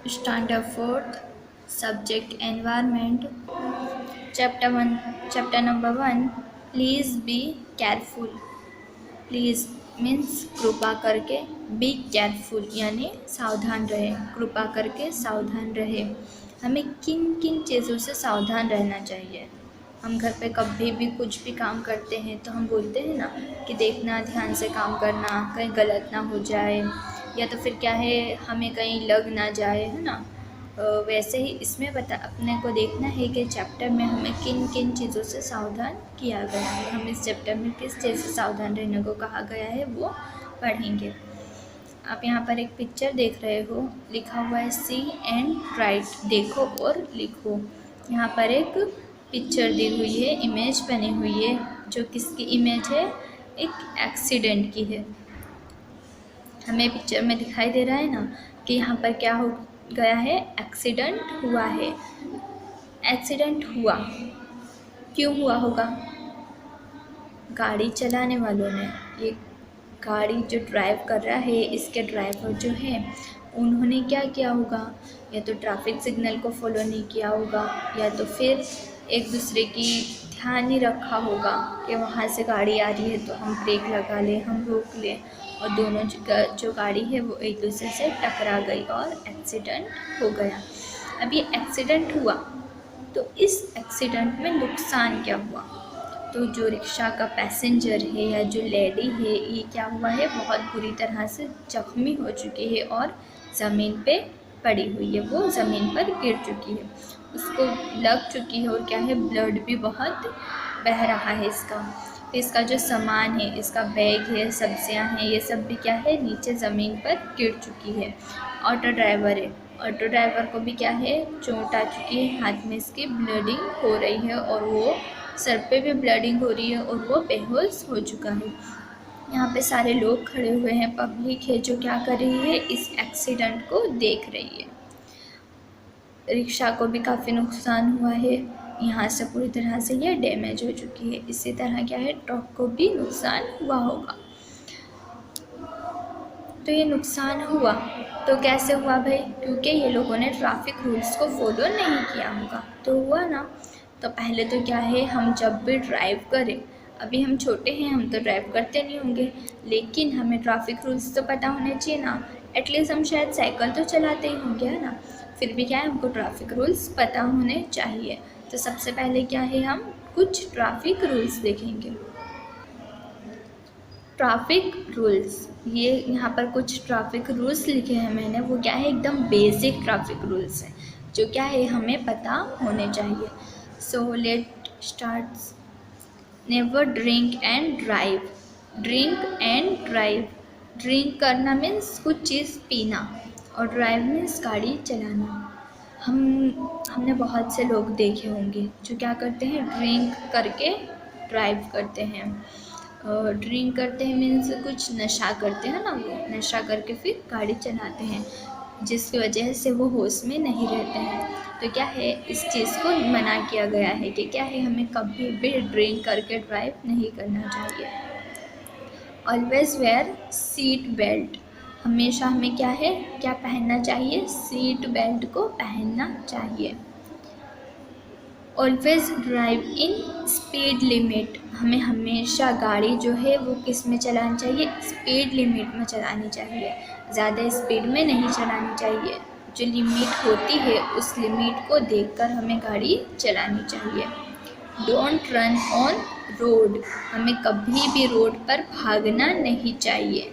Standard 4th, Subject Environment, Chapter number 1, Please be careful. Please means कृपा करके, be careful यानी सावधान रहे, कृपा करके सावधान रहे। हमें किन किन चीज़ों से सावधान रहना चाहिए। हम घर पे कभी भी कुछ भी काम करते हैं तो हम बोलते हैं ना कि देखना, ध्यान से काम करना, कहीं गलत ना हो जाए, या तो फिर क्या है हमें कहीं लग ना जाए, है ना। वैसे ही इसमें अपने को देखना है कि चैप्टर में हमें किन किन चीज़ों से सावधान किया गया है, हम इस चैप्टर में किस चीज़ से सावधान रहने को कहा गया है वो पढ़ेंगे। आप यहाँ पर एक पिक्चर देख रहे हो, लिखा हुआ है सी एंड राइट, देखो और लिखो। यहाँ पर एक पिक्चर दी हुई है, इमेज बनी हुई है, जो किसकी इमेज है, एक एक्सीडेंट की है। हमें पिक्चर में दिखाई दे रहा है ना कि यहाँ पर क्या हो गया है, एक्सीडेंट हुआ है। एक्सीडेंट हुआ, क्यों हुआ होगा? गाड़ी चलाने वालों ने, ये गाड़ी जो ड्राइव कर रहा है, इसके ड्राइवर जो है उन्होंने क्या किया होगा, या तो ट्रैफिक सिग्नल को फॉलो नहीं किया होगा, या तो फिर एक दूसरे की ध्यान नहीं रखा होगा कि वहाँ से गाड़ी आ रही है तो हम ब्रेक लगा लें, हम रोक लें, और दोनों जो गाड़ी है वो एक दूसरे से टकरा गई और एक्सीडेंट हो गया। अब ये एक्सीडेंट हुआ तो इस एक्सीडेंट में नुकसान क्या हुआ? तो जो रिक्शा का पैसेंजर है या जो लेडी है, ये क्या हुआ है, बहुत बुरी तरह से जख्मी हो चुकी है और ज़मीन पे पड़ी हुई है, वो ज़मीन पर गिर चुकी है, उसको लग चुकी है, और क्या है, ब्लड भी बहुत बह रहा है इसका जो सामान है, इसका बैग है, सब्जियां हैं, ये सब भी क्या है, नीचे ज़मीन पर गिर चुकी है। ऑटो ड्राइवर है, ऑटो ड्राइवर को भी क्या है, चोट आ चुकी है, हाथ में इसकी ब्लीडिंग हो रही है, और वो सर पे भी ब्लीडिंग हो रही है, और वो बेहोश हो चुका है। यहाँ पे सारे लोग खड़े हुए हैं, पब्लिक है जो क्या कर रही है, इस एक्सीडेंट को देख रही है। रिक्शा को भी काफ़ी नुकसान हुआ है, यहाँ से पूरी तरह से ये डैमेज हो चुकी है। इसी तरह क्या है, ट्रक को भी नुकसान हुआ होगा। तो ये नुकसान हुआ तो कैसे हुआ भाई? क्योंकि ये लोगों ने ट्रैफिक रूल्स को फॉलो नहीं किया होगा, तो हुआ ना। तो पहले तो क्या है, हम जब भी ड्राइव करें, अभी हम छोटे हैं, हम तो ड्राइव करते नहीं होंगे, लेकिन हमें ट्रैफिक रूल्स तो पता होने चाहिए ना। एटलीस्ट हम शायद साइकिल तो चलाते ही होंगे, है ना। फिर भी क्या है, हमको ट्रैफिक रूल्स पता होने चाहिए। तो सबसे पहले क्या है, हम कुछ ट्रैफिक रूल्स देखेंगे। ट्रैफिक रूल्स, ये यहाँ पर कुछ ट्रैफिक रूल्स लिखे हैं मैंने, वो क्या है, एकदम बेसिक ट्रैफिक रूल्स हैं, जो क्या है हमें पता होने चाहिए। So let start. Never drink and drive. Drink and drive, drink करना मीन्स कुछ चीज़ पीना, और ड्राइव मीन्स गाड़ी चलाना। हमने बहुत से लोग देखे होंगे जो क्या करते हैं, ड्रिंक करके ड्राइव करते हैं। ड्रिंक करते हैं मीन्स कुछ नशा करते हैं ना, वो नशा करके फिर गाड़ी चलाते हैं, जिसकी वजह से वो होश में नहीं रहते हैं। तो क्या है, इस चीज़ को मना किया गया है कि क्या है, हमें कभी भी ड्रिंक करके ड्राइव नहीं करना चाहिए। ऑलवेज़ वेयर सीट बेल्ट, हमेशा हमें क्या है, क्या पहनना चाहिए, सीट बेल्ट को पहनना चाहिए। Always drive in speed limit, हमें हमेशा गाड़ी जो है वो किस में चलानी चाहिए, स्पीड लिमिट में चलानी चाहिए, ज़्यादा स्पीड में नहीं चलानी चाहिए। जो लिमिट होती है उस लिमिट को देखकर हमें गाड़ी चलानी चाहिए। डोंट रन ऑन रोड, हमें कभी भी रोड पर भागना नहीं चाहिए।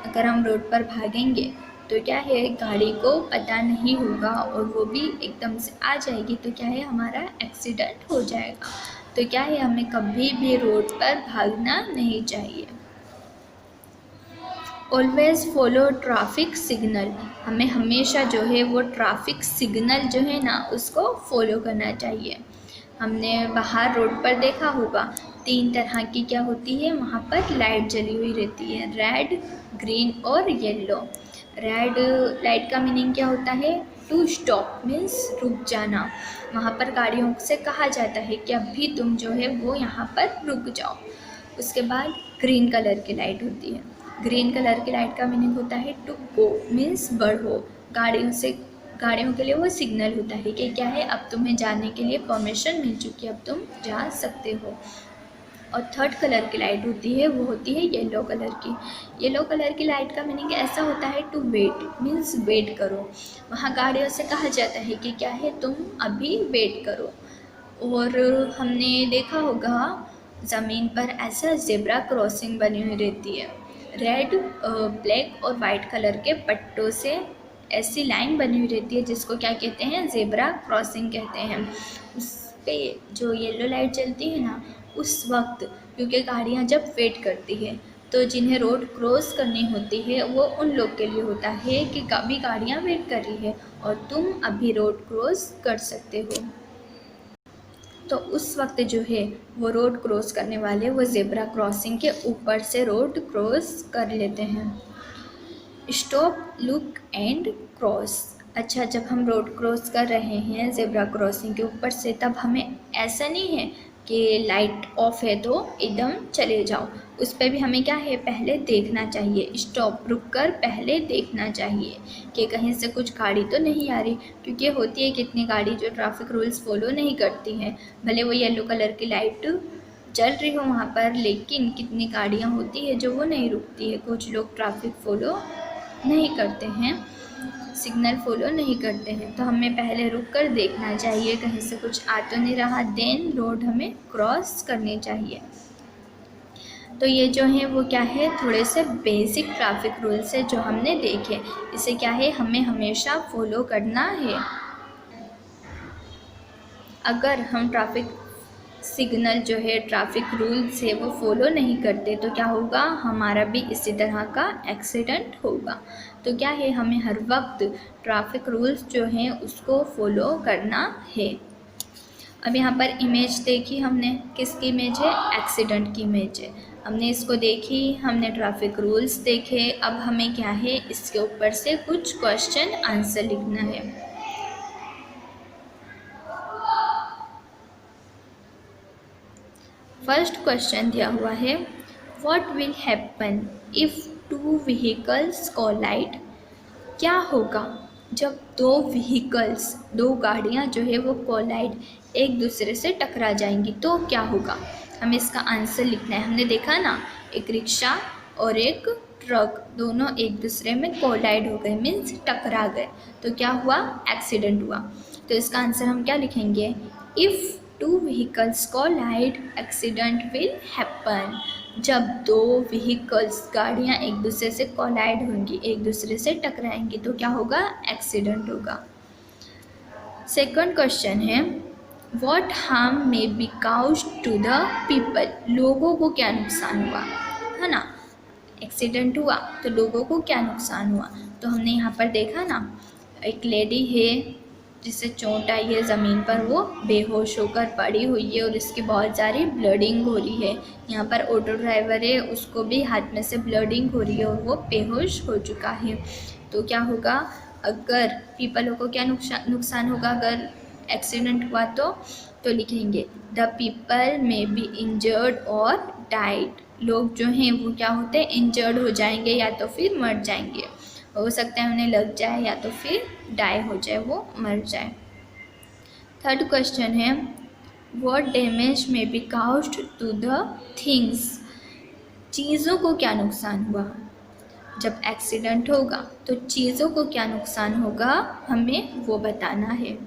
अगर हम रोड पर भागेंगे तो क्या है, गाड़ी को पता नहीं होगा और वो भी एकदम से आ जाएगी, तो क्या है, हमारा एक्सीडेंट हो जाएगा। तो क्या है, हमें कभी भी रोड पर भागना नहीं चाहिए। ऑलवेज़ फॉलो ट्रैफिक सिग्नल, हमें हमेशा जो है वो ट्रैफिक सिग्नल जो है ना उसको फॉलो करना चाहिए। हमने बाहर रोड पर देखा होगा, 3 तरह की क्या होती है, वहाँ पर लाइट जली हुई रहती है, रेड, ग्रीन और येलो। रेड लाइट का मीनिंग क्या होता है, टू स्टॉप मीन्स रुक जाना। वहाँ पर गाड़ियों से कहा जाता है कि अभी तुम जो है वो यहाँ पर रुक जाओ। उसके बाद ग्रीन कलर की लाइट होती है, ग्रीन कलर की लाइट का मीनिंग होता है टू गो मीन्स बढ़ो, गाड़ियों से गाड़ियों के लिए वो सिग्नल होता है कि क्या है, अब तुम्हें जाने के लिए परमिशन मिल चुकी है, अब तुम जा सकते हो। और थर्ड कलर की लाइट होती है वो होती है येलो कलर की। येलो कलर की लाइट का मीनिंग ऐसा होता है टू वेट, मीन्स वेट करो। वहाँ गाड़ियों से कहा जाता है कि क्या है, तुम अभी वेट करो। और हमने देखा होगा ज़मीन पर ऐसा ज़ेब्रा क्रॉसिंग बनी हुई रहती है, रेड ब्लैक और वाइट कलर के पट्टों से ऐसी लाइन बनी हुई रहती है जिसको क्या कहते हैं, ज़ेब्रा क्रॉसिंग कहते हैं। उस पे जो येलो लाइट जलती है ना, उस वक्त क्योंकि गाड़ियाँ जब वेट करती है तो जिन्हें रोड क्रॉस करनी होती है वो उन लोग के लिए होता है कि अभी गाड़ियाँ वेट कर रही है और तुम अभी रोड क्रॉस कर सकते हो। तो उस वक्त जो है वो रोड क्रॉस करने वाले वो ज़ेब्रा क्रॉसिंग के ऊपर से रोड क्रॉस कर लेते हैं। Stop, look and cross. अच्छा, जब हम रोड क्रॉस कर रहे हैं ज़ेब्रा क्रॉसिंग के ऊपर से, तब हमें ऐसा नहीं है कि लाइट ऑफ है तो एकदम चले जाओ। उस पर भी हमें क्या है, पहले देखना चाहिए। स्टॉप, रुक कर पहले देखना चाहिए कि कहीं से कुछ गाड़ी तो नहीं आ रही, क्योंकि होती है कितनी गाड़ी जो ट्रैफिक रूल्स फॉलो नहीं करती हैं। भले वो येलो कलर की लाइट चल रही हो वहाँ पर, लेकिन कितनी गाड़ियाँ होती है जो वो नहीं रुकती है। कुछ लोग ट्रैफिक फॉलो नहीं करते हैं, सिग्नल फॉलो नहीं करते हैं। तो हमें पहले रुक कर देखना चाहिए कहीं से कुछ आ तो नहीं रहा, देन रोड हमें क्रॉस करनी चाहिए। तो ये जो है वो क्या है, थोड़े से बेसिक ट्रैफिक रूल्स है जो हमने देखे। इसे क्या है, हमें हमेशा फॉलो करना है। अगर हम ट्रैफिक सिग्नल जो है, ट्रैफिक रूल्स है, वो फॉलो नहीं करते तो क्या होगा, हमारा भी इसी तरह का एक्सीडेंट होगा। तो क्या है, हमें हर वक्त ट्रैफिक रूल्स जो हैं उसको फॉलो करना है। अब यहाँ पर इमेज देखी हमने, किसकी इमेज है, एक्सीडेंट की इमेज है। हमने इसको देखी, हमने ट्रैफिक रूल्स देखे। अब हमें क्या है, इसके ऊपर से कुछ क्वेश्चन आंसर लिखना है। फर्स्ट क्वेश्चन दिया हुआ है, what will happen if two vehicles collide. क्या होगा जब दो व्हीकल्स, दो गाड़ियाँ जो है वो कोलाइड, एक दूसरे से टकरा जाएंगी तो क्या होगा। हमें इसका आंसर लिखना है। हमने देखा ना, एक रिक्शा और एक ट्रक दोनों एक दूसरे में कोलाइड हो गए, मीन्स टकरा गए, तो क्या हुआ, एक्सीडेंट हुआ। तो इसका आंसर हम क्या लिखेंगे, if two vehicles collide accident will happen. जब दो व्हीकल्स, गाड़ियाँ एक दूसरे से कोलाइड होंगी, एक दूसरे से टकराएंगी तो क्या होगा, एक्सीडेंट होगा। सेकंड क्वेश्चन है, what harm may be caused to the people. लोगों को क्या नुकसान हुआ, है ना, एक्सीडेंट हुआ तो लोगों को क्या नुकसान हुआ। तो हमने यहाँ पर देखा ना, एक लेडी है जिसे चोट आई है ज़मीन पर, वो बेहोश होकर पड़ी हुई है और इसकी बहुत सारी ब्लडिंग हो रही है। यहाँ पर ऑटो ड्राइवर है, उसको भी हाथ में से ब्लडिंग हो रही है और वो बेहोश हो चुका है। तो क्या होगा, अगर पीपलों को क्या नुकसान होगा अगर एक्सीडेंट हुआ तो लिखेंगे द पीपल में बी इंजर्ड और डाइड। लोग जो हैं वो क्या होते हैं, इंजर्ड हो जाएंगे या तो फिर मर जाएंगे। हो सकता है उन्हें लग जाए या तो फिर डाई हो जाए, वो मर जाए। थर्ड क्वेश्चन है, what damage may be caused to the things. चीज़ों को क्या नुकसान हुआ। जब एक्सीडेंट होगा तो चीज़ों को क्या नुकसान होगा, हमें वो बताना है।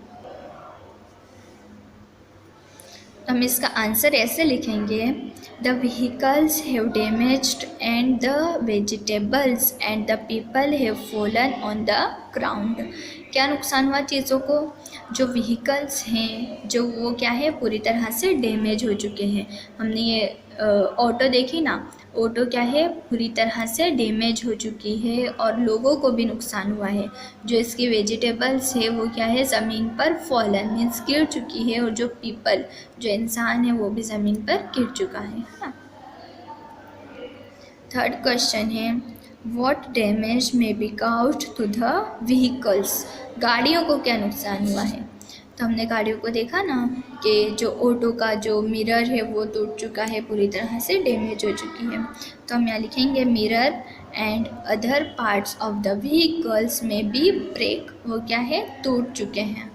हम इसका आंसर ऐसे लिखेंगे, the vehicles have damaged and the vegetables and the people have fallen on the ground. क्या नुकसान हुआ चीज़ों को, जो व्हीकल्स हैं जो वो क्या है, पूरी तरह से डैमेज हो चुके हैं। हमने ये ऑटो देखी ना, ऑटो क्या है, पूरी तरह से डैमेज हो चुकी है और लोगों को भी नुकसान हुआ है। जो इसकी वेजिटेबल्स है वो क्या है, ज़मीन पर फॉलन, मीन्स गिर चुकी है, और जो पीपल, जो इंसान है वो भी ज़मीन पर गिर चुका है ना। थर्ड क्वेश्चन है, what damage may be caused to the vehicles. गाड़ियों को क्या नुकसान हुआ है। तो हमने गाड़ियों को देखा ना कि जो ऑटो का जो मिरर है वो टूट चुका है, पूरी तरह से डैमेज हो चुकी है। तो हम यहाँ लिखेंगे mirror and other parts of the vehicles में बी ब्रेक, वो क्या है, टूट चुके हैं।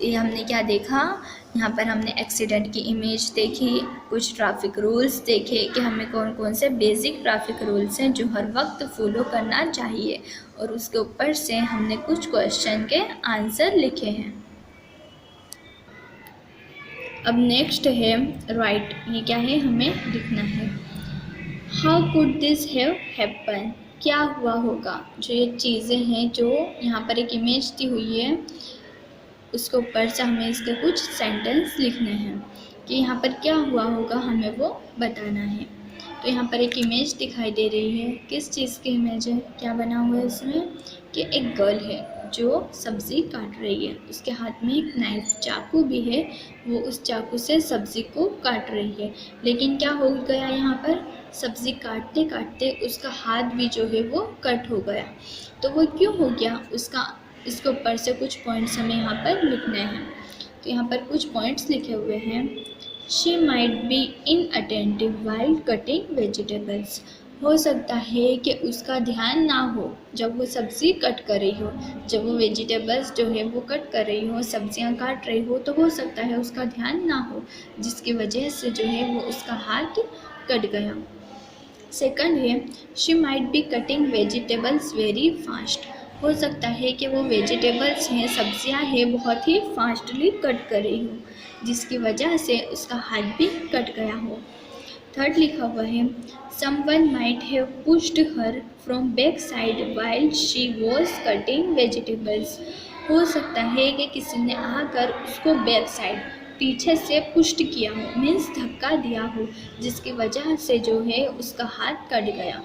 ये हमने क्या देखा, यहाँ पर हमने एक्सीडेंट की इमेज देखी, कुछ ट्रैफिक रूल्स देखे कि हमें कौन कौन से बेसिक ट्रैफिक रूल्स हैं जो हर वक्त फॉलो करना चाहिए, और उसके ऊपर से हमने कुछ क्वेश्चन के आंसर लिखे हैं। अब नेक्स्ट है राइट, ये क्या है, हमें लिखना है। How could this have happen, क्या हुआ होगा। जो ये चीज़ें हैं जो यहाँ पर एक इमेज दी हुई है, उसके ऊपर से हमें इसके कुछ सेंटेंस लिखने हैं कि यहाँ पर क्या हुआ होगा, हमें वो बताना है। तो यहाँ पर एक इमेज दिखाई दे रही है, किस चीज़ की इमेज है, क्या बना हुआ है इसमें कि एक गर्ल है जो सब्ज़ी काट रही है, उसके हाथ में एक नाइफ चाकू भी है, वो उस चाकू से सब्ज़ी को काट रही है। लेकिन क्या हो गया, यहाँ पर सब्ज़ी काटते काटते उसका हाथ भी जो है वो कट हो गया। तो वो क्यों हो गया, उसका इसके ऊपर से कुछ पॉइंट्स हमें यहाँ पर लिखने हैं। तो यहाँ पर कुछ पॉइंट्स लिखे हुए हैं। She might be inattentive while cutting vegetables, हो सकता है कि उसका ध्यान ना हो जब वो सब्ज़ी कट कर रही हो, जब वो वेजिटेबल्स जो है वो कट कर रही हो, सब्जियां काट रही हो, तो हो सकता है उसका ध्यान ना हो, जिसकी वजह से जो है वो उसका हाथ कट गया। सेकंड है, she might be cutting vegetables very fast, हो सकता है कि वो वेजिटेबल्स हैं, सब्जियां हैं, बहुत ही फास्टली कट कर रही हो, जिसकी वजह से उसका हाथ भी कट गया हो। थर्ड लिखा हुआ है, someone might have pushed her from back side while she was cutting vegetables, हो सकता है कि किसी ने आकर उसको बैक साइड, पीछे से पुष्ट किया हो, मीन्स धक्का दिया हो, जिसकी वजह से जो है उसका हाथ कट गया।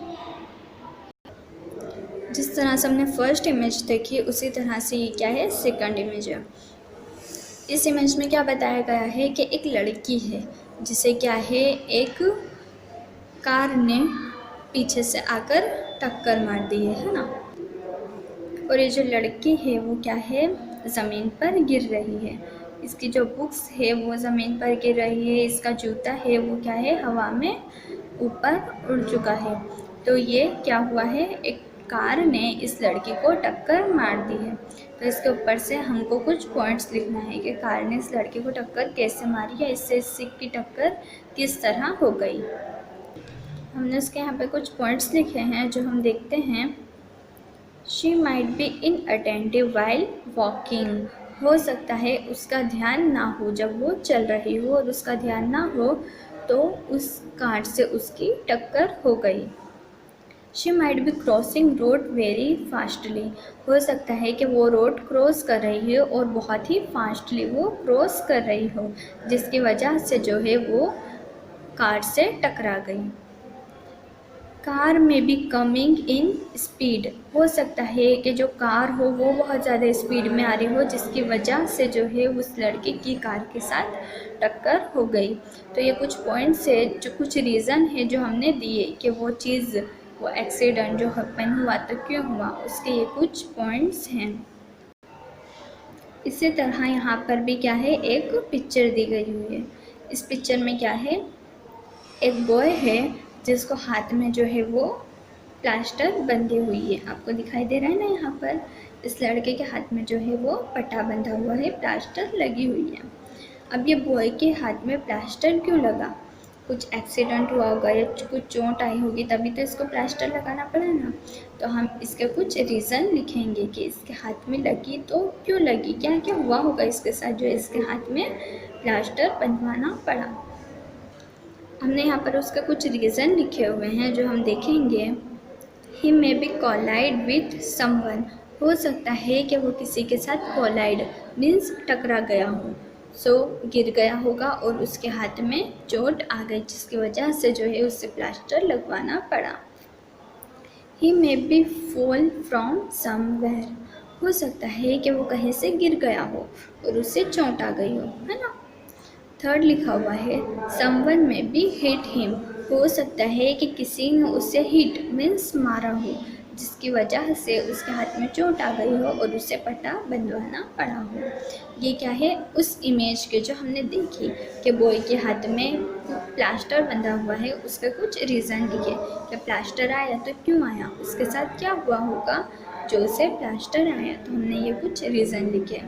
जिस तरह से हमने फर्स्ट इमेज देखी उसी तरह से ये क्या है, सेकंड इमेज है। इस इमेज में क्या बताया गया है कि एक लड़की है जिसे क्या है, एक कार ने पीछे से आकर टक्कर मार दी है ना, और ये जो लड़की है वो क्या है, ज़मीन पर गिर रही है, इसकी जो बुक्स है वो ज़मीन पर गिर रही है, इसका जूता है वो क्या है, हवा में ऊपर उड़ चुका है। तो ये क्या हुआ है, एक कार ने इस लड़की को टक्कर मार दी है। तो इसके ऊपर से हमको कुछ पॉइंट्स लिखना है कि कार ने इस लड़की को टक्कर कैसे मारी, या इससे की टक्कर किस तरह हो गई। हमने इसके यहाँ पे कुछ पॉइंट्स लिखे हैं जो हम देखते हैं। She might be inattentive while walking, हो सकता है उसका ध्यान ना हो जब वो चल रही हो, और उसका ध्यान ना हो तो उस कार से उसकी टक्कर हो गई। She might be crossing road very fastly, हो सकता है कि वो रोड क्रॉस कर रही हो और बहुत ही फास्टली वो क्रॉस कर रही हो, जिसकी वजह से जो है वो कार से टकरा गई। कार में बी कमिंग इन स्पीड, हो सकता है कि जो कार हो वो बहुत ज़्यादा स्पीड में आ रही हो, जिसकी वजह से जो है उस लड़के की कार के साथ टक्कर हो गई। तो ये कुछ पॉइंट्स है, जो कुछ रीज़न है जो हमने दिए कि वो चीज़, वो एक्सीडेंट जो हैपन हुआ तो क्यों हुआ, उसके ये कुछ पॉइंट्स हैं। इसी तरह यहाँ पर भी क्या है, एक पिक्चर दी गई हुई है। इस पिक्चर में क्या है, एक बॉय है जिसको हाथ में जो है वो प्लास्टर बंधी हुई है, आपको दिखाई दे रहा है ना यहाँ पर। इस लड़के के हाथ में जो है वो पट्टा बंधा हुआ है, प्लास्टर लगी हुई है। अब ये बॉय के हाथ में प्लास्टर क्यों लगा, कुछ एक्सीडेंट हुआ होगा या कुछ चोट आई होगी, तभी तो इसको प्लास्टर लगाना पड़ा ना। तो हम इसके कुछ रीज़न लिखेंगे कि इसके हाथ में लगी तो क्यों लगी, क्या क्या हुआ होगा इसके साथ जो इसके हाथ में प्लास्टर बंधवाना पड़ा। हमने यहाँ पर उसके कुछ रीज़न लिखे हुए हैं जो हम देखेंगे। He may be collide with someone, हो सकता है कि वो किसी के साथ कोलाइड मीन्स टकरा गया हो, सो गिर गया होगा और उसके हाथ में चोट आ गई, जिसकी वजह से जो है उससे प्लास्टर लगवाना पड़ा। He may be fall from somewhere, हो सकता है कि वो कहीं से गिर गया हो और उससे चोट आ गई हो, है ना। थर्ड लिखा हुआ है, समवन में बी हिट हिम, हो सकता है कि किसी ने उसे हिट मीन्स मारा हो, जिसकी वजह से उसके हाथ में चोट आ गई हो और उसे पट्टा बंधवाना पड़ा हो। ये क्या है, उस इमेज के जो हमने देखी कि बॉय के हाथ में प्लास्टर बंधा हुआ है, उसका कुछ रीज़न लिखे कि प्लास्टर आया तो क्यों आया, उसके साथ क्या हुआ होगा जो उसे प्लास्टर आया, तो हमने ये कुछ रीज़न लिखे।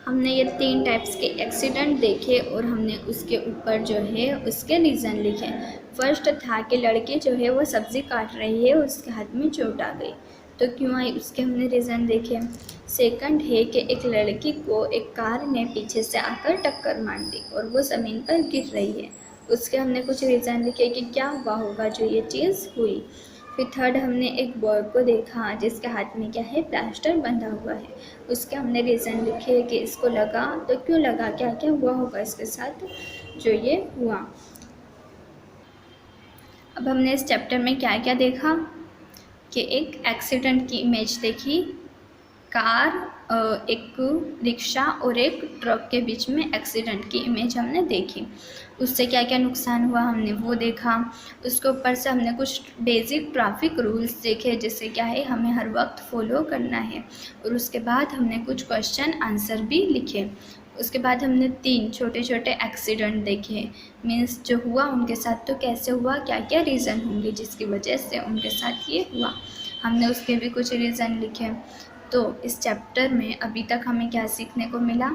हमने ये 3 टाइप्स के एक्सीडेंट देखे और हमने उसके ऊपर जो है उसके रीज़न लिखे। फर्स्ट था कि लड़की जो है वो सब्ज़ी काट रही है और उसके हाथ में चोट आ गई, तो क्यों आई उसके हमने रीज़न देखे। सेकंड है कि एक लड़की को एक कार ने पीछे से आकर टक्कर मार दी और वो ज़मीन पर गिर रही है, उसके हमने कुछ रीज़न लिखे कि क्या हुआ होगा जो ये चीज़ हुई। फिर थर्ड हमने एक बॉय को देखा जिसके हाथ में क्या है, प्लास्टर बंधा हुआ है, उसके हमने रीज़न लिखे कि इसको लगा तो क्यों लगा, क्या क्या हुआ होगा इसके साथ जो ये हुआ। अब हमने इस चैप्टर में क्या क्या देखा कि एक एक्सीडेंट की इमेज देखी, कार, एक रिक्शा और एक ट्रक के बीच में एक्सीडेंट की इमेज हमने देखी, उससे क्या क्या नुकसान हुआ हमने वो देखा। उसके ऊपर से हमने कुछ बेसिक ट्रैफिक रूल्स देखे जिससे क्या है हमें हर वक्त फॉलो करना है, और उसके बाद हमने कुछ क्वेश्चन आंसर भी लिखे। उसके बाद हमने 3 छोटे छोटे एक्सीडेंट देखे, मीन्स जो हुआ उनके साथ तो कैसे हुआ, क्या क्या रीज़न होंगे जिसकी वजह से उनके साथ ये हुआ, हमने उसके भी कुछ रीज़न लिखे। तो इस चैप्टर में अभी तक हमें क्या सीखने को मिला,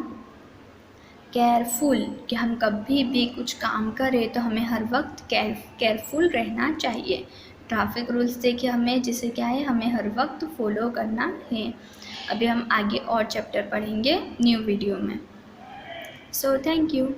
केयरफुल, कि हम कभी भी कुछ काम करें तो हमें हर वक्त केयरफुल रहना चाहिए। ट्रैफिक रूल्स देखिए हमें, जिसे क्या है हमें हर वक्त फॉलो करना है। अभी हम आगे और चैप्टर पढ़ेंगे न्यू वीडियो में। So thank you.